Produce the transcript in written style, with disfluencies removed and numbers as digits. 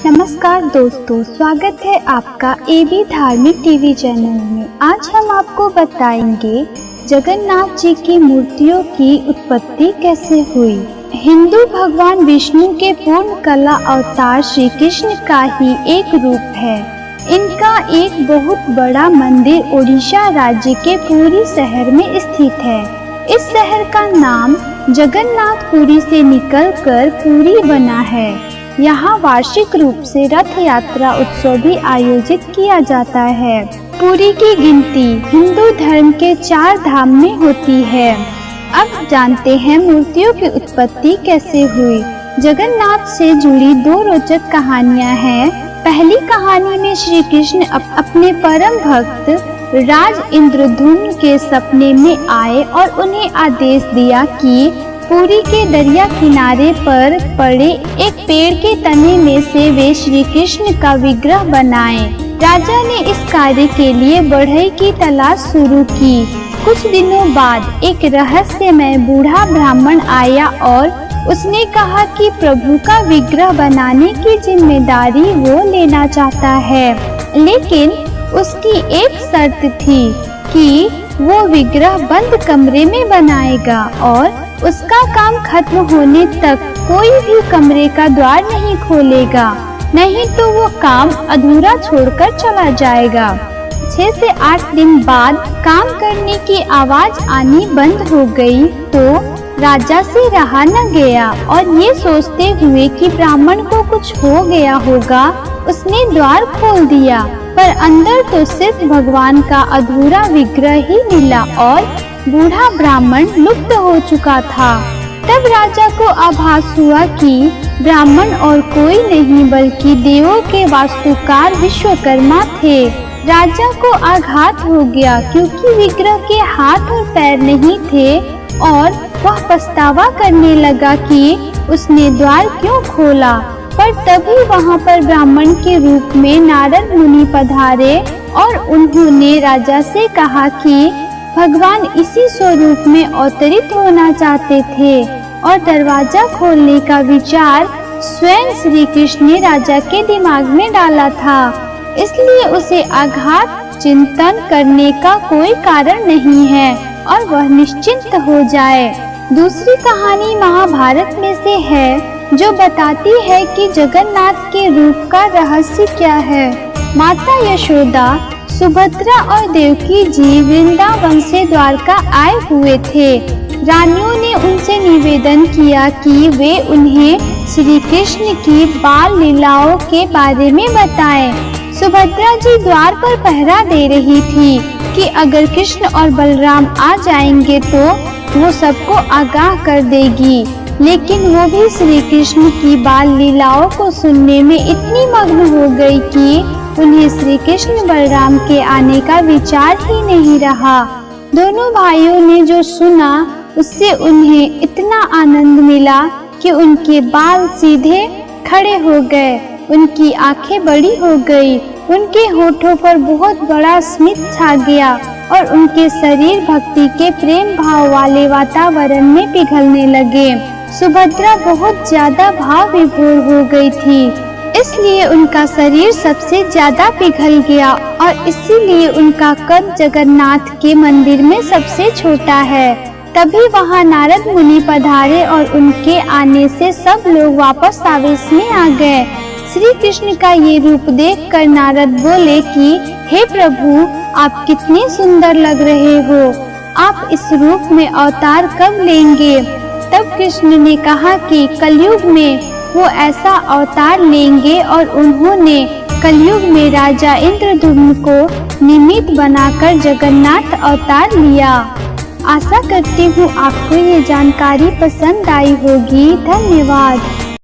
नमस्कार दोस्तों, स्वागत है आपका एबी धार्मिक टीवी चैनल में। आज हम आपको बताएंगे जगन्नाथ जी की मूर्तियों की उत्पत्ति कैसे हुई। हिंदू भगवान विष्णु के पूर्ण कला अवतार श्री कृष्ण का ही एक रूप है। इनका एक बहुत बड़ा मंदिर ओडिशा राज्य के पुरी शहर में स्थित है। इस शहर का नाम जगन्नाथपुरी से निकलकर पुरी बना है। यहाँ वार्षिक रूप से रथ यात्रा उत्सव भी आयोजित किया जाता है। पुरी की गिनती हिंदू धर्म के 4 धाम में होती है। अब जानते हैं मूर्तियों की उत्पत्ति कैसे हुई। जगन्नाथ से जुड़ी 2 रोचक कहानियाँ हैं। पहली कहानी में श्री कृष्ण अपने परम भक्त राज इंद्रद्युम्न के सपने में आए और उन्हें आदेश दिया कि पुरी के दरिया किनारे पर पड़े एक पेड़ के तने में से वे श्री कृष्ण का विग्रह बनाएं। राजा ने इस कार्य के लिए बढ़ई की तलाश शुरू की। कुछ दिनों बाद एक रहस्यमय बूढ़ा ब्राह्मण आया और उसने कहा कि प्रभु का विग्रह बनाने की जिम्मेदारी वो लेना चाहता है, लेकिन उसकी एक शर्त थी कि वो विग्रह बंद कमरे में बनाएगा और उसका काम खत्म होने तक कोई भी कमरे का द्वार नहीं खोलेगा, नहीं तो वो काम अधूरा छोड़कर चला जाएगा। 6 से 8 दिन बाद काम करने की आवाज आनी बंद हो गई तो राजा से रहा न गया और ये सोचते हुए कि ब्राह्मण को कुछ हो गया होगा, उसने द्वार खोल दिया, पर अंदर तो सिर्फ भगवान का अधूरा विग्रह ही मिला और बूढ़ा ब्राह्मण लुप्त हो चुका था। तब राजा को आभास हुआ कि ब्राह्मण और कोई नहीं बल्कि देवों के वास्तुकार विश्वकर्मा थे। राजा को आघात हो गया क्योंकि विग्रह के हाथ और पैर नहीं थे और वह पछतावा करने लगा कि उसने द्वार क्यों खोला। पर तभी वहाँ पर ब्राह्मण के रूप में नारद मुनि पधारे और उन्होंने राजा से कहा कि भगवान इसी स्वरूप में अवतरित होना चाहते थे और दरवाजा खोलने का विचार स्वयं श्री कृष्ण ने राजा के दिमाग में डाला था, इसलिए उसे आघात चिंतन करने का कोई कारण नहीं है और वह निश्चिंत हो जाए। दूसरी कहानी महाभारत में से है जो बताती है कि जगन्नाथ के रूप का रहस्य क्या है। माता यशोदा, सुभद्रा और देवकी जी वृंदावन से द्वारका आए हुए थे। रानियों ने उनसे निवेदन किया कि वे उन्हें श्री कृष्ण की बाल लीलाओं के बारे में बताएं। सुभद्रा जी द्वार पर पहरा दे रही थी कि अगर कृष्ण और बलराम आ जाएंगे तो वो सबको आगाह कर देगी, लेकिन वो भी श्री कृष्ण की बाल लीलाओं को सुनने में इतनी मग्न हो गई कि उन्हें श्री कृष्ण बलराम के आने का विचार ही नहीं रहा। दोनों भाइयों ने जो सुना उससे उन्हें इतना आनंद मिला कि उनके बाल सीधे खड़े हो गए, उनकी आंखें बड़ी हो गई, उनके होठों पर बहुत बड़ा स्मित छा गया और उनके शरीर भक्ति के प्रेम भाव वाले वातावरण में पिघलने लगे। सुभद्रा बहुत ज्यादा भाव विभोर हो गई थी, इसलिए उनका शरीर सबसे ज्यादा पिघल गया और इसीलिए उनका कद जगन्नाथ के मंदिर में सबसे छोटा है। तभी वहां नारद मुनि पधारे और उनके आने से सब लोग वापस आवेश में आ गए। श्री कृष्ण का ये रूप देखकर नारद बोले कि हे प्रभु, आप कितने सुंदर लग रहे हो, आप इस रूप में अवतार कब लेंगे। तब कृष्ण ने कहा कि कलयुग में वो ऐसा अवतार लेंगे और उन्होंने कलयुग में राजा इंद्रद्युम्न को निमित्त बनाकर जगन्नाथ अवतार लिया। आशा करती हूँ आपको ये जानकारी पसंद आई होगी। धन्यवाद।